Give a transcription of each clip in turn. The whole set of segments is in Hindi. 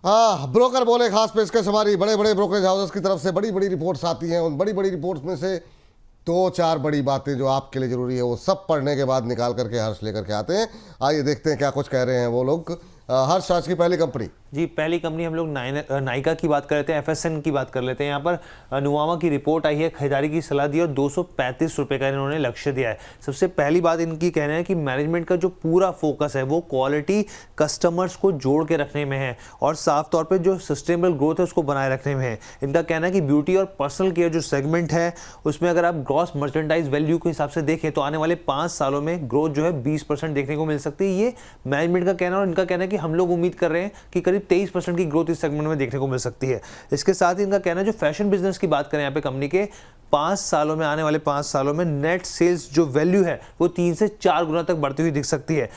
हाँ, ब्रोकर बोले खास पेशकश हमारी। बड़े बड़े ब्रोकरेज हाउसेस की तरफ से बड़ी बड़ी रिपोर्ट्स आती हैं। उन बड़ी बड़ी रिपोर्ट्स में से दो चार बड़ी बातें जो आपके लिए जरूरी है वो सब पढ़ने के बाद निकाल करके हर्ष लेकर के आते हैं। आइए देखते हैं क्या कुछ कह रहे हैं वो लोग। हर्ष, आज की पहली कंपनी जी, पहली कंपनी हम लोग नायका की बात कर लेते हैं, एफएसएन की बात कर लेते हैं। यहाँ पर नुवामा की रिपोर्ट आई है, खरीदारी की सलाह दी और 235 रुपये का इन्होंने लक्ष्य दिया है। सबसे पहली बात इनकी कहना है कि मैनेजमेंट का जो पूरा फोकस है वो क्वालिटी कस्टमर्स को जोड़ के रखने में है और साफ तौर पे जो सस्टेनेबल ग्रोथ है उसको बनाए रखने में है। इनका कहना है कि ब्यूटी और पर्सनल केयर जो सेगमेंट है उसमें अगर आप ग्रॉस मर्चेंडाइज वैल्यू के हिसाब से देखें तो आने वाले 5 सालों में ग्रोथ जो है 20% देखने को मिल सकती है। ये मैनेजमेंट का कहना है और इनका कहना है कि हम लोग उम्मीद कर रहे हैं कि करीब 23% की ग्रोथ इस सेगमेंट में देखने को मिल सकती है। इसके साथ ही इनका कहना है जो फैशन बिजनेस की बात करें यहाँ पे कंपनी के 5 सालों में, आने वाले 5 सालों में नेट सेल्स जो वैल्यू है वो 3 से 4 गुना तक बढ़ती हुई दिख सकती है।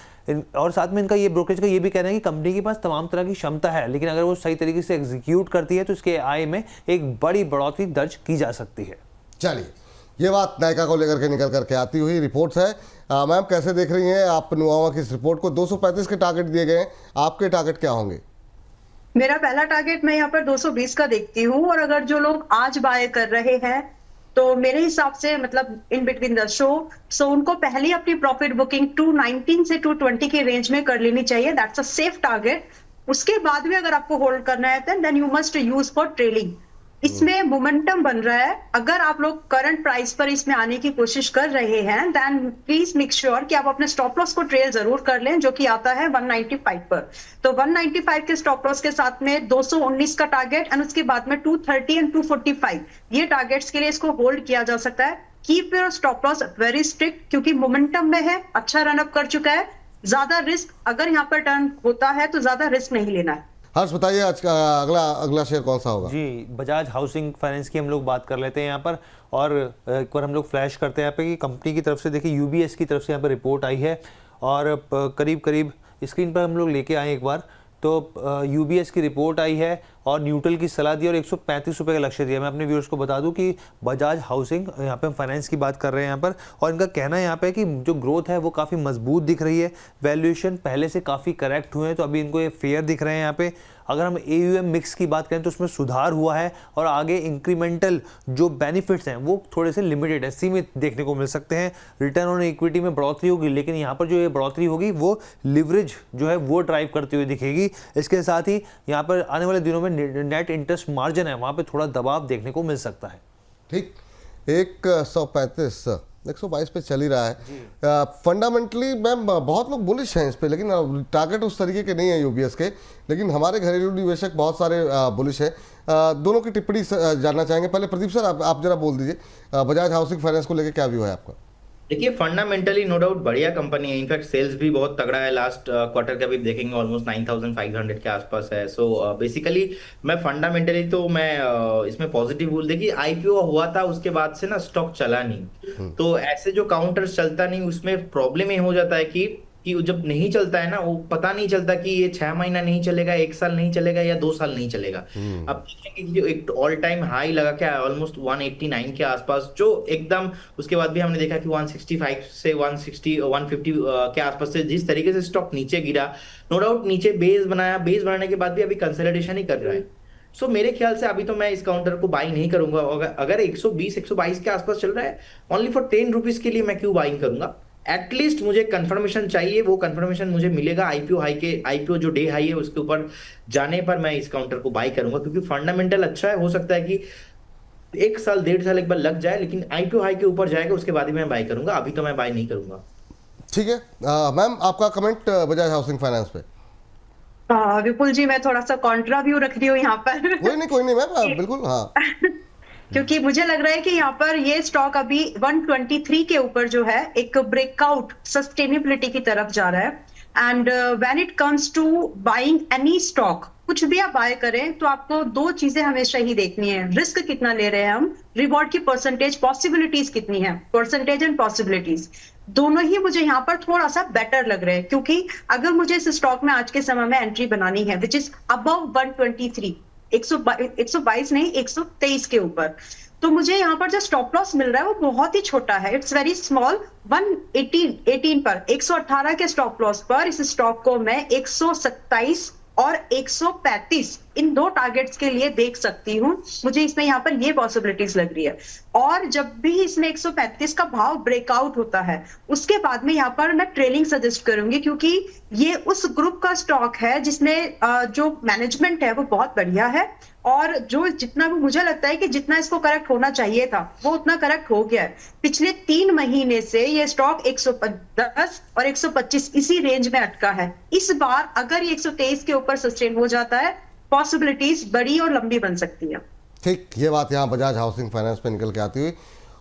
और साथ में इनका ये ब्रोकरेज का ये भी कहना है कि कंपनी के पास तमाम तरह की क्षमता है, लेकिन अगर वो सही तरीके से एग्जीक्यूट करती है तो इसके आय में एक बड़ी बढ़ोतरी दर्ज की जा सकती है। चलिए, ये बात नायका को लेकर के निकल करके आती हुई रिपोर्ट्स है। मैम, कैसे देख रही हैं आप नुवामा की इस रिपोर्ट को? 235 के टारगेट दिए गए हैं, आपके टारगेट क्या होंगे? मेरा पहला टारगेट मैं यहाँ पर 220 का देखती हूँ और अगर जो लोग आज बाय कर रहे हैं तो मेरे हिसाब से मतलब इन बिटवीन द सो उनको पहले अपनी प्रॉफिट बुकिंग 219 से 220 के रेंज में कर लेनी चाहिए। That's a safe target. उसके बाद भी अगर आपको होल्ड करना है then you must use for trailing. इसमें मोमेंटम बन रहा है। अगर आप लोग करंट प्राइस पर इसमें आने की कोशिश कर रहे हैं देन प्लीज मेक श्योर कि आप अपने स्टॉप लॉस को ट्रेल जरूर कर लें, जो कि आता है 195 पर। तो 195 के स्टॉप लॉस के साथ में 219 का टारगेट और उसके बाद में 230 एंड 245 ये टारगेट्स के लिए इसको होल्ड किया जा सकता है। Keep your stop loss very strict क्योंकि मोमेंटम में है, अच्छा रन अप कर चुका है। ज्यादा रिस्क अगर यहाँ पर टर्न होता है तो ज्यादा रिस्क नहीं लेना है। हर्ष, बताइए आज का अगला शेयर कौन सा होगा? जी, बजाज हाउसिंग फाइनेंस की हम लोग बात कर लेते हैं यहाँ पर। और एक बार हम लोग फ्लैश करते हैं यहाँ पे कि कंपनी की तरफ से देखिए यूबीएस की तरफ से यहाँ पर रिपोर्ट आई है और करीब स्क्रीन पर हम लोग लेके आए एक बार। तो यूबीएस की रिपोर्ट आई है और न्यूट्रल की सलाह दी और 135 रुपये का लक्ष्य दिया। मैं अपने व्यूअर्स को बता दूं कि बजाज हाउसिंग यहाँ पे हम फाइनेंस की बात कर रहे हैं यहाँ पर, और इनका कहना है यहाँ पे कि जो ग्रोथ है वो काफ़ी मजबूत दिख रही है। वैल्यूएशन पहले से काफ़ी करेक्ट हुए हैं तो अभी इनको ये फेयर दिख रहे हैं यहाँ पे। अगर हम AUM मिक्स की बात करें तो उसमें सुधार हुआ है और आगे इंक्रीमेंटल जो बेनिफिट्स हैं वो थोड़े से लिमिटेड है, सीमित देखने को मिल सकते हैं। रिटर्न ऑन इक्विटी में बढ़ोतरी होगी, लेकिन यहाँ पर जो ये बढ़ोतरी होगी वो लिवरेज जो है वो ड्राइव करती हुई दिखेगी। इसके साथ ही यहाँ पर आने वाले दिनों में नेट इंटरेस्ट मार्जिन है वहाँ पे थोड़ा दबाव देखने को मिल सकता है। ठीक, 122 पे चल ही रहा है। फंडामेंटली मैम बहुत लोग बुलिश हैं इस पे, लेकिन टारगेट उस तरीके के नहीं है यूबीएस के। लेकिन हमारे घरेलू निवेशक बहुत सारे बुलिश हैं। दोनों की टिप्पणी जानना चाहेंगे। पहले प्रदीप सर, आप जरा बोल दीजिए, बजाज हाउसिंग फाइनेंस को लेकर क्या व्यू है आपका? देखिए, फंडामेंटली नो डाउट बढ़िया कंपनी है। इनफैक्ट सेल्स भी बहुत तगड़ा है। लास्ट क्वार्टर का भी देखेंगे ऑलमोस्ट 9500 के आसपास है। सो बेसिकली मैं फंडामेंटली तो मैं इसमें पॉजिटिव बोल देखिए, आईपीओ हुआ था उसके बाद से ना स्टॉक चला नहीं। तो ऐसे जो काउंटर्स चलता नहीं उसमें प्रॉब्लम ये हो जाता है कि जब नहीं चलता है ना वो पता नहीं चलता कि ये 6 महीना नहीं चलेगा, 1 साल नहीं चलेगा या 2 साल नहीं चलेगा। अब देखेंगे कि जो एक ऑल टाइम हाई लगा क्या है ऑलमोस्ट 189 के आसपास, जो एकदम उसके बाद भी हमने देखा कि 165 से 160 150 के आसपास से जिस तरीके से स्टॉक नीचे गिरा, नो डाउट नीचे बेस बनाने के बाद भी अभी कंसोलिडेशन ही कर रहा है। सो मेरे ख्याल से अभी तो मैं इस काउंटर को बाई नहीं करूंगा। अगर 120-122 के आसपास चल रहा है ओनली फॉर 10 रुपीज के लिए मैं क्यों बाइंग करूंगा? एटलीस्ट मुझे कंफर्मेशन चाहिए, वो कंफर्मेशन मुझे मिलेगा आईपीओ जो डे हाई है उसके ऊपर जाने पर मैं इस काउंटर को बाई करूंगा, क्योंकि फंडामेंटल अच्छा है। हो सकता है कि 1 साल 1.5 साल एक बार लग जाए, लेकिन आईपीओ हाई के ऊपर जाएगा उसके बाद ही मैं बाई करूंगा। अभी तो मैं बाई नहीं करूंगा। ठीक है मैम, आपका कमेंट बजाज हाउसिंग फाइनेंस पे? विपुल जी, मैं थोड़ा सा कॉन्ट्रा व्यू रख रही हूँ यहाँ पर। कोई नहीं मैम, बिल्कुल। हाँ क्योंकि मुझे लग रहा है कि यहाँ पर ये स्टॉक अभी 123 के ऊपर जो है एक ब्रेकआउट सस्टेनेबिलिटी की तरफ जा रहा है। And when it comes to buying any stock, कुछ भी आप बाय करें तो आपको 2 चीजें हमेशा ही देखनी है। रिस्क कितना ले रहे हैं हम, रिवॉर्ड की परसेंटेज, पॉसिबिलिटीज कितनी है, परसेंटेज एंड पॉसिबिलिटीज दोनों ही मुझे यहाँ पर थोड़ा सा बेटर लग रहे हैं। क्योंकि अगर मुझे इस स्टॉक में आज के समय में एंट्री बनानी है विच इज अबव 123, 122 नहीं 123 के ऊपर, तो मुझे यहाँ पर जो स्टॉप लॉस मिल रहा है वो बहुत ही छोटा है। It's very small. 118 पर 118 के स्टॉप लॉस पर इस स्टॉक को मैं 127 और 135 इन दो टारगेट्स के लिए देख सकती हूँ। मुझे इसमें यहाँ पर ये पॉसिबिलिटीज लग रही है। और जब भी इसमें 135 का भाव ब्रेकआउट होता है उसके बाद में यहाँ पर मैं ट्रेलिंग सजेस्ट करूंगी, क्योंकि ये उस ग्रुप का स्टॉक है जिसमें जो मैनेजमेंट है वो बहुत बढ़िया है, और जो जितना भी मुझे लगता है कि जितना इसको करेक्ट होना चाहिए था वो उतना करेक्ट हो गया है। पिछले 3 महीने से ये स्टॉक 110 और 125 इसी रेंज में अटका है। इस बार अगर ये 123 के ऊपर सस्टेन हो जाता है, पॉसिबिलिटीज बड़ी और लंबी बन सकती है। ठीक, ये बात यहाँ बजाज हाउसिंग फाइनेंस पे निकल के आती हुई।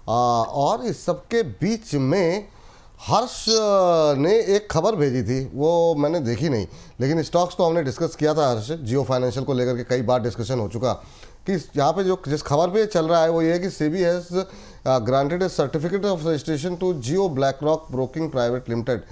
और इस सबके बीच में हर्ष ने एक खबर भेजी थी, वो मैंने देखी नहीं, लेकिन स्टॉक्स तो हमने डिस्कस किया था हर्ष, जियो फाइनेंशियल को लेकर के कई बार डिस्कशन हो चुका कि यहाँ पे जो जिस खबर पे चल रहा है वो ये है कि SEBI has granted a certificate of registration to Jio BlackRock broking private limited.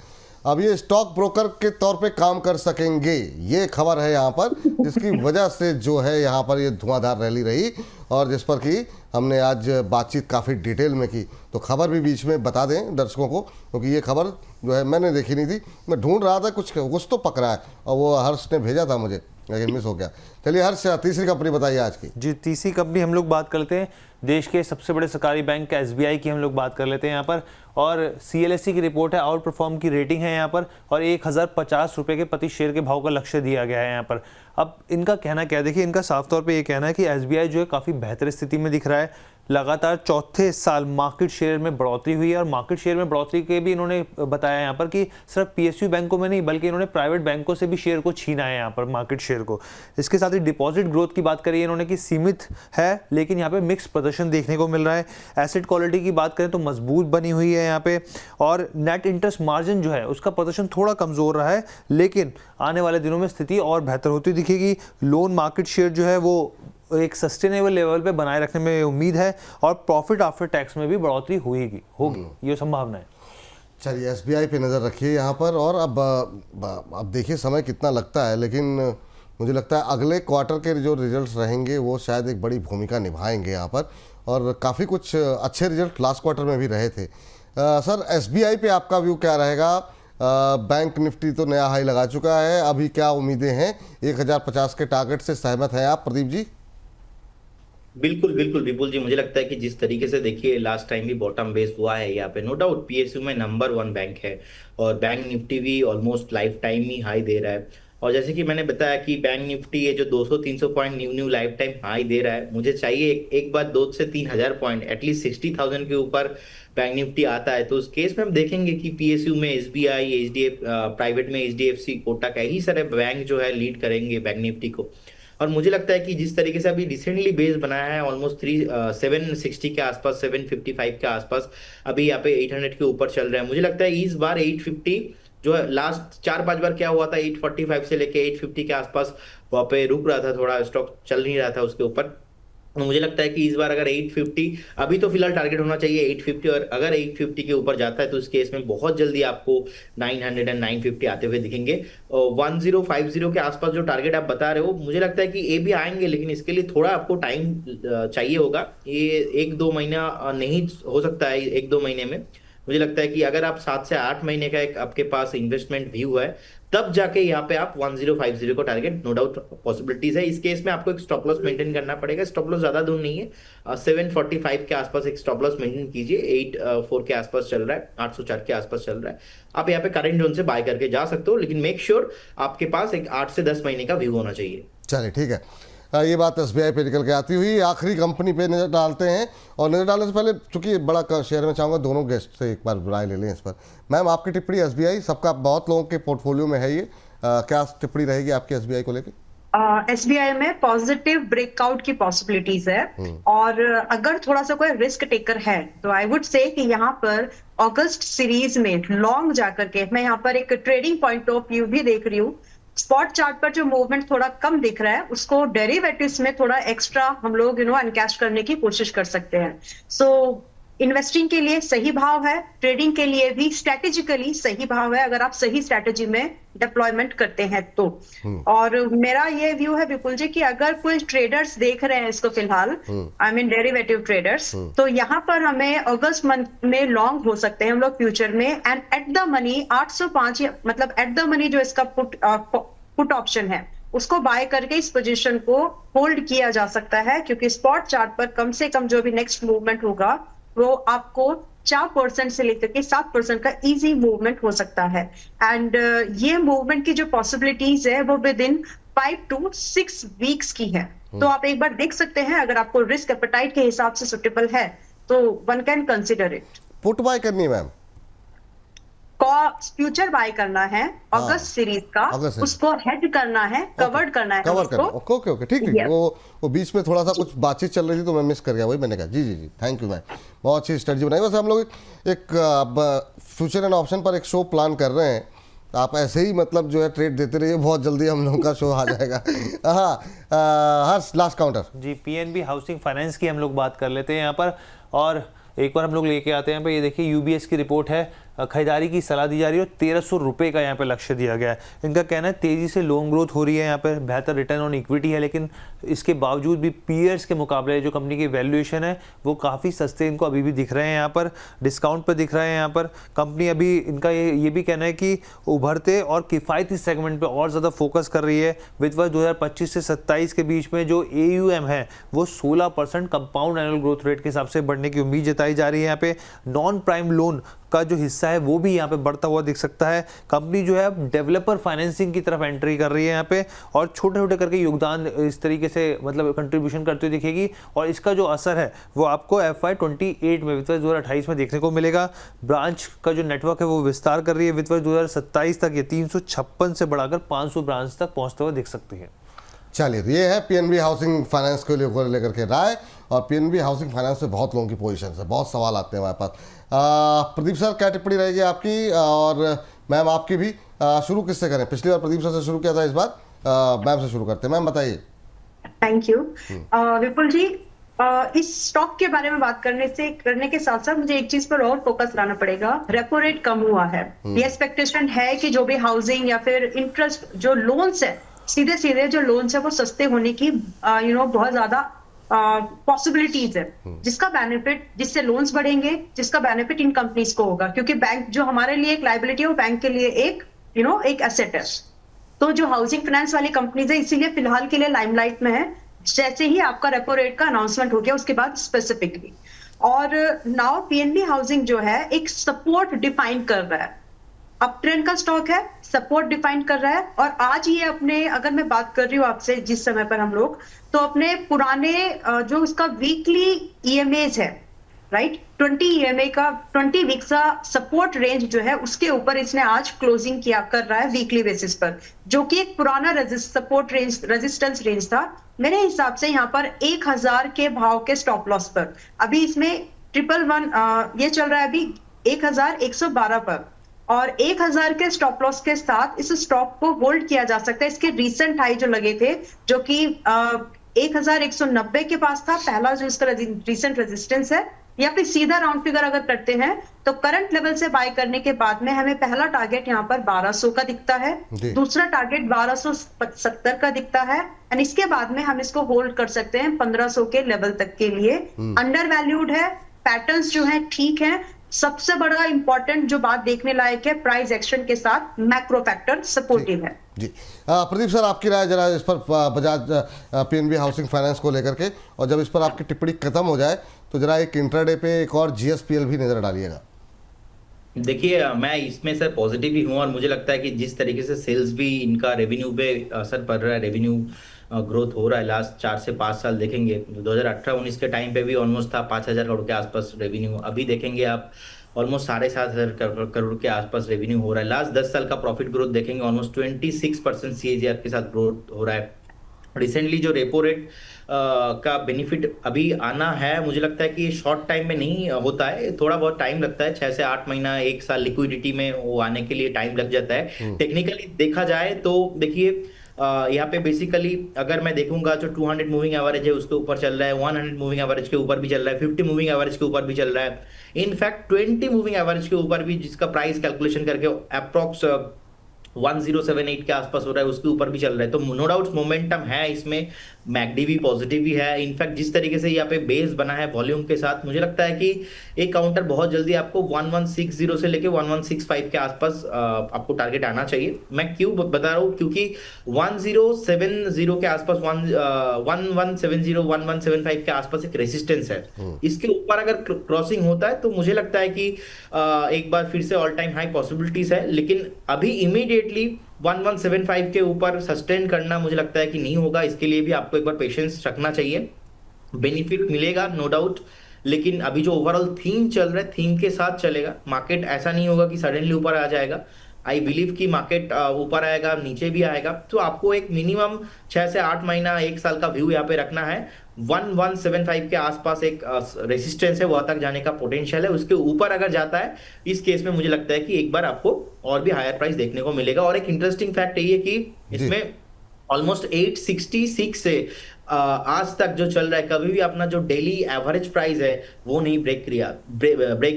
अब ये स्टॉक ब्रोकर के तौर पे काम कर सकेंगे, ये खबर है यहाँ पर, जिसकी वजह से जो है यहाँ पर ये धुआंधार रैली रही और जिस पर कि हमने आज बातचीत काफ़ी डिटेल में की। तो खबर भी बीच में बता दें दर्शकों को, क्योंकि ये खबर जो है मैंने देखी नहीं थी, मैं ढूंढ रहा था कुछ तो पकड़ा है और वो हर्ष ने भेजा था मुझे, लेकिन मिस हो गया। चलिए हर्ष, तीसरी कंपनी बताइए आज की। जी, तीसरी कंपनी हम लोग बात करते हैं देश के सबसे बड़े सरकारी बैंक SBI की हम लोग बात कर लेते हैं यहाँ पर। और CLSE की रिपोर्ट है, आउट परफॉर्म की रेटिंग है यहाँ पर, और 1050 रुपये के प्रति शेयर के भाव का लक्ष्य दिया गया है यहाँ पर। अब इनका कहना क्या है, देखिए इनका साफ तौर पे ये कहना है कि SBI जो है काफ़ी बेहतर स्थिति में दिख रहा है। लगातार चौथे साल मार्केट शेयर में बढ़ोतरी हुई है, और मार्केट शेयर में बढ़ोतरी के भी इन्होंने बताया यहाँ पर कि सिर्फ PSU बैंकों में नहीं बल्कि इन्होंने प्राइवेट बैंकों से भी शेयर को छीना है यहाँ पर मार्केट शेयर को। इसके साथ ही डिपॉजिट ग्रोथ की बात करी इन्होंने कि सीमित है, लेकिन यहाँ पे मिक्स प्रदर्शन देखने को मिल रहा है। एसेट क्वालिटी की बात करें तो मजबूत बनी हुई है यहाँ पे, और नेट इंटरेस्ट मार्जिन जो है उसका प्रदर्शन थोड़ा कमजोर रहा है, लेकिन आने वाले दिनों में स्थिति और बेहतर होती दिखेगी। लोन मार्केट शेयर जो है वो एक सस्टेनेबल लेवल पे बनाए रखने में उम्मीद है, और प्रॉफिट आफ्टर टैक्स में भी बढ़ोतरी होगी ये संभावना है। चलिए SBI पे नज़र रखिए यहाँ पर। और अब देखिए समय कितना लगता है, लेकिन मुझे लगता है अगले क्वार्टर के जो रिजल्ट्स रहेंगे वो शायद एक बड़ी भूमिका निभाएंगे यहाँ पर, और काफ़ी कुछ अच्छे रिजल्ट लास्ट क्वार्टर में भी रहे थे। सर, SBI पे आपका व्यू क्या रहेगा? बैंक निफ्टी तो नया हाई लगा चुका है, अभी क्या उम्मीदें हैं? 1050 के टारगेट से सहमत हैं आप प्रदीप जी? बिल्कुल बिल्कुल विपुल जी, मुझे लगता है कि जिस तरीके से देखिए लास्ट टाइम भी बॉटम बेस हुआ है यहाँ पे, नो डाउट PSU में नंबर 1 बैंक है, और बैंक निफ्टी भी ऑलमोस्ट लाइफ टाइम ही हाई दे रहा है। और जैसे कि मैंने बताया कि बैंक निफ्टी ये जो 200-300 point new lifetime high दे रहा है, मुझे चाहिए एक बार 2 से 3000 पॉइंट एटलीस्ट 60,000 के ऊपर बैंक निफ्टी आता है, तो उस केस में हम देखेंगे कि PSU में SBI, प्राइवेट में HDFC, कोटक, यही सारे बैंक जो है लीड करेंगे बैंक निफ्टी को। और मुझे लगता है कि जिस तरीके से अभी रिसेंटली बेस बनाया है ऑलमोस्ट 760 के आसपास, 755 के आसपास, अभी यहाँ पे 800 के ऊपर चल रहा है। मुझे लगता है इस बार 850 जो है, लास्ट 4-5 बार क्या हुआ था 845 से लेके 850 के आसपास वहाँ पे रुक रहा था, थोड़ा स्टॉक चल नहीं रहा था उसके ऊपर। मुझे लगता है कि इस बार अगर 850, अभी तो फिलहाल टारगेट होना चाहिए 850, और अगर 850 के ऊपर जाता है तो इस केस में बहुत जल्दी आपको 900 एंड 950 आते हुए दिखेंगे। 1050 के आसपास जो टारगेट आप बता रहे हो, मुझे लगता है कि ये भी आएंगे, लेकिन इसके लिए थोड़ा आपको टाइम चाहिए होगा। ये 1-2 महीना नहीं हो सकता है, 1-2 महीने में। मुझे लगता है कि अगर आप 7 से 8 महीने का एक आपके पास इन्वेस्टमेंट व्यू है, तब जाके यहाँ पे आप 1050 को टारगेट, नो डाउट पॉसिबिलिटीज है। इस केस में आपको एक स्टॉप लॉस मेंटेन करना पड़ेगा। स्टॉप लॉस ज्यादा दूर नहीं है, 745 के आसपास एक स्टॉप लॉस मेंटेन कीजिए। 84 के आसपास चल रहा है, 804 के आसपास चल रहा है, आप यहाँ पे करंट जोन से बाय करके जा सकते हो, लेकिन मेक श्योर आपके पास एक 8 से 10 महीने का व्यू होना चाहिए। चलिए ठीक है, ये बात SBI पे निकल के आती हुई। आखिरी कंपनी पे नज़र डालते हैं, और नज़र डालने से पहले चूंकि बड़ा शेयर में चाहूँगा दोनों गेस्ट से एक बार राय ले लें इस पर। मैम, आपकी टिप्पणी SBI, सबका बहुत लोगों के पोर्टफोलियो में है ये, क्या टिप्पणी रहेगी आपकी SBI को लेकर? SBI में पॉजिटिव ब्रेकआउट की पॉसिबिलिटीज है, और अगर थोड़ा सा कोई रिस्क टेकर है तो आई वुड से कि यहाँ पर अगस्त सीरीज में लॉन्ग जाकर के, मैं यहाँ पर एक ट्रेडिंग पॉइंट ऑफ व्यू भी देख रही हूँ। स्पॉट चार्ट पर जो मूवमेंट थोड़ा कम दिख रहा है, उसको डेरिवेटिव्स में थोड़ा एक्स्ट्रा हम लोग अनकैश करने की कोशिश कर सकते हैं। सो इन्वेस्टिंग के लिए सही भाव है, ट्रेडिंग के लिए भी स्ट्रेटेजिकली सही भाव है, अगर आप सही स्ट्रेटेजी में डिप्लॉयमेंट करते हैं तो। और मेरा ये व्यू है विपुल जी कि अगर कोई ट्रेडर्स देख रहे हैं इसको फिलहाल, आई मीन डेरिवेटिव ट्रेडर्स, तो यहाँ पर हमें अगस्त मंथ में लॉन्ग हो सकते हैं हम लोग फ्यूचर में, एंड एट द मनी 805, मतलब एट द मनी जो इसका पुट ऑप्शन है उसको बाय करके इस पोजीशन को होल्ड किया जा सकता है, क्योंकि स्पॉट चार्ट पर कम से कम जो भी नेक्स्ट मूवमेंट होगा वो आपको 4% से लेकर के 7% का इजी मूवमेंट हो सकता है। एंड ये मूवमेंट की जो पॉसिबिलिटीज है वो विद इन 5 to 6 वीक्स की है। तो आप एक बार देख सकते हैं, अगर आपको रिस्क एपेटाइट के हिसाब से सुटेबल है तो one can consider it. Put buy करनी है मैम, फ्यूचर बाय करना है अगस्त सीरीज का, अगस्त उसको हेड करना है, कवर्ड करना है कवर करना, उसको। ओके ओके ठीक ठीक। Yes. वो बीच में थोड़ा सा कुछ बातचीत चल रही थी तो मैं मिस कर गया, वही मैंने कहा। जी जी जी, थैंक यू मैम, बहुत अच्छी स्ट्रेटजी बनाई। वैसे हम लोग एक फ्यूचर एंड ऑप्शन पर एक शो प्लान कर रहे हैं, आप ऐसे ही मतलब जो है ट्रेड देते रहिए, बहुत जल्दी हम लोगों का शो आ जाएगा। हाँ, हर्ष लास्ट काउंटर। जी, पीएनबी हाउसिंग फाइनेंस की हम लोग बात कर लेते हैं यहाँ पर, और एक बार हम लोग लेके आते हैं यहाँ पे। ये देखिए यूबीएस की रिपोर्ट है, खरीदारी की सलाह दी जा रही है और 1300 रुपये का यहाँ पे लक्ष्य दिया गया है। इनका कहना है तेज़ी से लोन ग्रोथ हो रही है, यहाँ पर बेहतर रिटर्न ऑन इक्विटी है, लेकिन इसके बावजूद भी पीयर्स के मुकाबले जो कंपनी की वैल्यूएशन है वो काफ़ी सस्ते इनको अभी भी दिख रहे हैं, यहाँ पर डिस्काउंट पर दिख रहे हैं। यहाँ पर कंपनी अभी इनका ये भी कहना है कि उभरते और किफ़ायती सेगमेंट पर और ज़्यादा फोकस कर रही है। वित्त वर्ष 2025 से 27 के बीच में जो AUM है वो 16% कंपाउंड एनुअल ग्रोथ रेट के हिसाब से बढ़ने की उम्मीद जताई जा रही है। यहाँ पे नॉन प्राइम लोन का जो हिस्सा है वो भी यहाँ पे बढ़ता हुआ दिख सकता है। कंपनी जो है अब डेवलपर फाइनेंसिंग की तरफ एंट्री कर रही है यहाँ पे, और छोटे छोटे करके योगदान इस तरीके से मतलब कंट्रीब्यूशन करती हुई दिखेगी, और इसका जो असर है वो आपको FY28 में, वित्त वर्ष 2028 में देखने को मिलेगा। ब्रांच का जो नेटवर्क है वो विस्तार कर रही है, वित्त वर्ष 2027 तक ये 356 से बढ़ाकर 500 ब्रांच तक पहुँचते हुए दिख सकती है। चलिए, तो ये है पीएनबी हाउसिंग फाइनेंस को लेकर के राय, और पीएनबी हाउसिंग फाइनेंस से बहुत लोगों की पोजीशन है, बहुत सवाल आते हैं हमारे पास। प्रदीप सर, क्या टिप्पणी रहेगी आपकी, और मैम आपकी भी? शुरू किससे करें? पिछली बार प्रदीप सर से शुरू किया था, इस बार मैम से शुरू करते हैं। मैम बताइए। थैंक यू विपुल जी। इस स्टॉक के बारे में बात करने के साथ साथ मुझे एक चीज पर और फोकस लाना पड़ेगा। रेपो रेट कम हुआ है, ये एक्सपेक्टेशन है कि जो भी हाउसिंग या फिर इंटरेस्ट जो लोन्स है, सीधे सीधे जो लोन्स है वो सस्ते होने की बहुत ज्यादा पॉसिबिलिटीज है, जिसका बेनिफिट, जिससे लोन्स बढ़ेंगे, जिसका बेनिफिट इन कंपनीज को होगा, क्योंकि बैंक जो हमारे लिए एक लायबिलिटी है वो बैंक के लिए एक एक एसेट है। तो जो हाउसिंग फाइनेंस वाली कंपनीज है इसीलिए फिलहाल के लिए लाइमलाइट में है। जैसे ही आपका रेपो रेट का अनाउंसमेंट हो गया उसके बाद स्पेसिफिकली, और नाउ पीएनबी हाउसिंग जो है एक सपोर्ट डिफाइन कर रहा है, अप ट्रेंड का स्टॉक है, सपोर्ट डिफाइन कर रहा है। और आज ये अपने, अगर मैं बात कर रही हूँ आपसे जिस समय पर हम लोग, तो अपने पुराने जो इसका वीकली ईएमएज है, राइट, 20 वीक्स का सपोर्ट रेंज जो है उसके ऊपर इसने आज क्लोजिंग किया कर रहा है वीकली बेसिस पर, जो कि एक पुराना सपोर्ट रेंज, रेजिस्टेंस रेंज था। मेरे हिसाब से यहाँ पर 1000 के भाव के स्टॉप लॉस पर, अभी इसमें 111 ये चल रहा है अभी 1112 पर, और 1000 के स्टॉप लॉस के साथ इस स्टॉक को होल्ड किया जा सकता है। इसके रिसेंट हाई जो लगे थे, जो कि 1190 के पास था, पहला जो इसका रिसेंट रेजिस्टेंस है, या फिर सीधा राउंड फिगर अगर करते हैं तो करंट लेवल से बाय करने के बाद में हमें पहला टारगेट यहाँ पर 1200 का दिखता है, दूसरा टारगेट 1270 का दिखता है, एंड इसके बाद में हम इसको होल्ड कर सकते हैं 1500 के लेवल तक के लिए। अंडर वैल्यूड है, पैटर्न्स जो है ठीक है। सबसे बड़ा इंपॉर्टेंट जो बात देखने लायक है, प्राइस एक्शन के साथ मैक्रो फैक्टर सपोर्टिव है। जी, प्रदीप सर आपकी राय जरा इस पर, बजाज पीएनबी हाउसिंग फाइनेंस को लेकर के, और जब इस पर आपकी टिप्पणी खत्म हो जाए तो जरा एक इंट्राडे पे एक और जीएसपीएल भी नजर डालिएगा। देखिए, मैं इसमें सर पॉजिटिव ही हूँ, और मुझे लगता है कि जिस तरीके से सेल्स भी इनका रेवेन्यू पे असर पड़ रहा है, रेवेन्यू ग्रोथ हो रहा है लास्ट 4 से 5 साल देखेंगे, 2018-19 के टाइम पे भी ऑलमोस्ट था 5000 करोड़ के आसपास रेवेन्यू, अभी देखेंगे आप ऑलमोस्ट 7500 करोड़ के आसपास रेवेन्यू हो रहा है। लास्ट 10 साल का प्रॉफिट ग्रोथ देखेंगे ऑलमोस्ट 26% CAGR के साथ ग्रोथ हो रहा है। रिसेंटली जो रेपो रेट का बेनिफिट अभी आना है, मुझे लगता है कि शॉर्ट टाइम में नहीं होता है, थोड़ा बहुत टाइम लगता है, 6 से 8 महीना 1 साल लिक्विडिटी में वो आने के लिए टाइम लग जाता है। टेक्निकली देखा जाए तो देखिए, यहाँ पे बेसिकली अगर मैं देखूंगा जो 200 मूविंग एवरेज है उसके ऊपर चल रहा है, 100 मूविंग एवरेज के ऊपर भी चल रहा है, 50 मूविंग एवरेज के ऊपर भी चल रहा है, इनफैक्ट 20 मूविंग एवरेज के ऊपर भी, जिसका प्राइस कैलकुलेशन करके अप्रॉक्स 1078 के आसपास हो रहा है, उसके ऊपर भी चल रहा है। तो नो डाउट मोमेंटम है इसमें, मैकडी भी पॉजिटिव ही है। इनफैक्ट जिस तरीके से यहाँ पे बेस बना है वॉल्यूम के साथ, मुझे लगता है कि एक काउंटर बहुत जल्दी आपको 1160 से लेके 1165 के आसपास आपको टारगेट आना चाहिए। मैं क्यों बता रहा हूँ, क्योंकि 1070 के आसपास 1170 1175 के आसपास एक रेसिस्टेंस है। इसके ऊपर अगर क्रॉसिंग होता है तो मुझे लगता है कि एक बार फिर से ऑल टाइम हाई पॉसिबिलिटीज है, लेकिन अभी इमीडिएटली 1175 के ऊपर सस्टेन करना मुझे लगता है कि नहीं होगा। इसके लिए भी आपको एक बार पेशेंस रखना चाहिए। बेनिफिट मिलेगा नो डाउट, लेकिन अभी जो ओवरऑल थीम चल रहा है, थीम के साथ चलेगा मार्केट। ऐसा नहीं होगा कि सडनली ऊपर आ जाएगा। आई बिलीव कि मार्केट ऊपर आएगा, नीचे भी आएगा। तो आपको एक मिनिमम 6 से 8 महीना, 1 साल का व्यू यहाँ पे रखना है। 1175 के आसपास एक रेसिस्टेंस है, वहां तक जाने का पोटेंशियल है। उसके ऊपर अगर जाता है, इस केस में मुझे लगता है कि एक बार आपको और भी हायर प्राइस देखने को मिलेगा। और एक इंटरेस्टिंग फैक्ट यही है कि इसमें ऑलमोस्ट 866 से आज तक जो चल रहा है, कभी भी अपना जो डेली एवरेज प्राइस है वो नहीं ब्रेक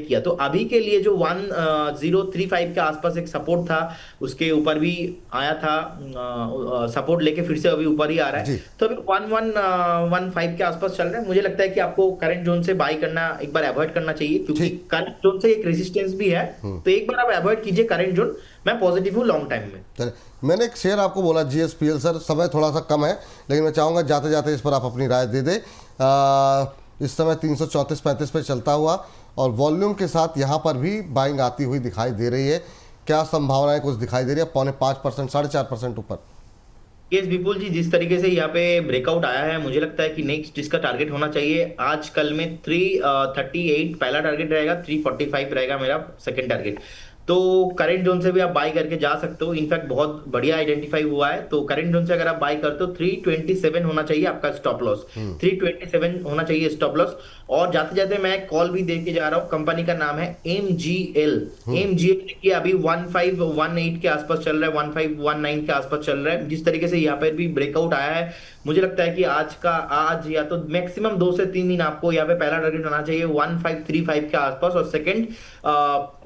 किया। तो अभी के लिए जो 1035 के आसपास एक सपोर्ट था, उसके ऊपर भी आया था, सपोर्ट लेके फिर से अभी ऊपर ही आ रहा है। तो अभी 1115 के आसपास चल रहा है। मुझे लगता है कि आपको करंट जोन से बाय करना एक बार अवॉइड करना चाहिए, क्योंकि करंट जोन से एक रेजिस्टेंस भी है। तो एक बार आप अवॉइड कीजिए करंट जोन। मैं पॉजिटिव हूँ लॉन्ग टाइम में। मैंने एक शेयर आपको बोला GSPL सर, समय थोड़ा सा कम है, लेकिन मैं चाहूँगा जाते जाते इस पर आप अपनी राय दे दें। इस समय 334-35 पे चलता हुआ और वॉल्यूम के साथ यहाँ पर भी बाइंग आती हुई दिखाई दे रही है। क्या संभावनाएं कुछ दिखाई दे रही है? 4.5%, 4.5% ऊपर। यस विपुल जी, जिस तरीके से यहाँ पे ब्रेकआउट आया है, मुझे लगता है कि नेक्स्ट इसका टारगेट होना चाहिए आज कल में 338 पहला टारगेट रहेगा, 345 रहेगा मेरा सेकंड टारगेट। तो करंट जोन से भी आप बाय करके जा सकते हो। इनफैक्ट बहुत बढ़िया आइडेंटिफाई हुआ है। तो करंट जोन से अगर आप बाय करते हो, 327 होना चाहिए आपका स्टॉप लॉस, 327 होना चाहिए स्टॉप लॉस। और जाते जाते मैं कॉल भी दे के जा रहा हूँ। कंपनी का नाम है MGL। देखिए अभी 1518 के आसपास चल रहा है, 1519 के आसपास चल रहा है। जिस तरीके से यहाँ पर भी ब्रेकआउट आया है, मुझे लगता है कि आज या तो मैक्सिमम 2 से 3 दिन आपको यहाँ पे पहला टारगेट होना चाहिए 1535 के आसपास, और सेकंड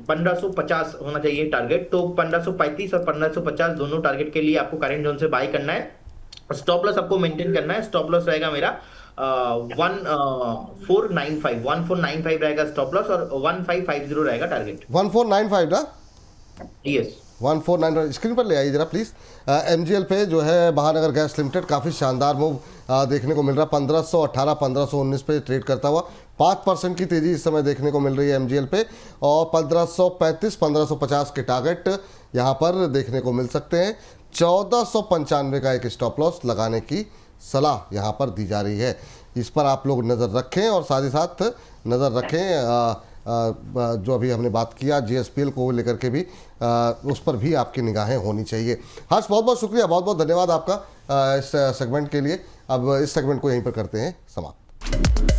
1550 होना चाहिए टारगेट। तो 1535 और 1550 दोनों टारगेट के लिए आपको करंट जोन से बाय करना है। स्टॉप लॉस आपको मेंटेन करना है। स्टॉप लॉस रहेगा मेरा 1495 रहेगा स्टॉप लॉस, और 1550 रहेगा टारगेट। 1495 ना? यस, 1495 स्क्रीन पर ले आइए जरा प्लीज़। MGL पे जो है महानगर गैस लिमिटेड काफ़ी शानदार मूव देखने को मिल रहा है। 1518 1519 पे ट्रेड करता हुआ 5% की तेज़ी इस समय देखने को मिल रही है MGL पे, और 1535 1550 के टारगेट यहाँ पर देखने को मिल सकते हैं। 1495 का एक स्टॉप लॉस लगाने की सलाह यहाँ पर दी जा रही है। इस पर आप लोग नज़र रखें, और साथ ही साथ नज़र रखें जो अभी हमने बात किया GSPL को लेकर के भी, उस पर भी आपकी निगाहें होनी चाहिए। हर्ष, बहुत बहुत शुक्रिया, बहुत बहुत धन्यवाद आपका इस सेगमेंट के लिए। अब इस सेगमेंट को यहीं पर करते हैं समाप्त।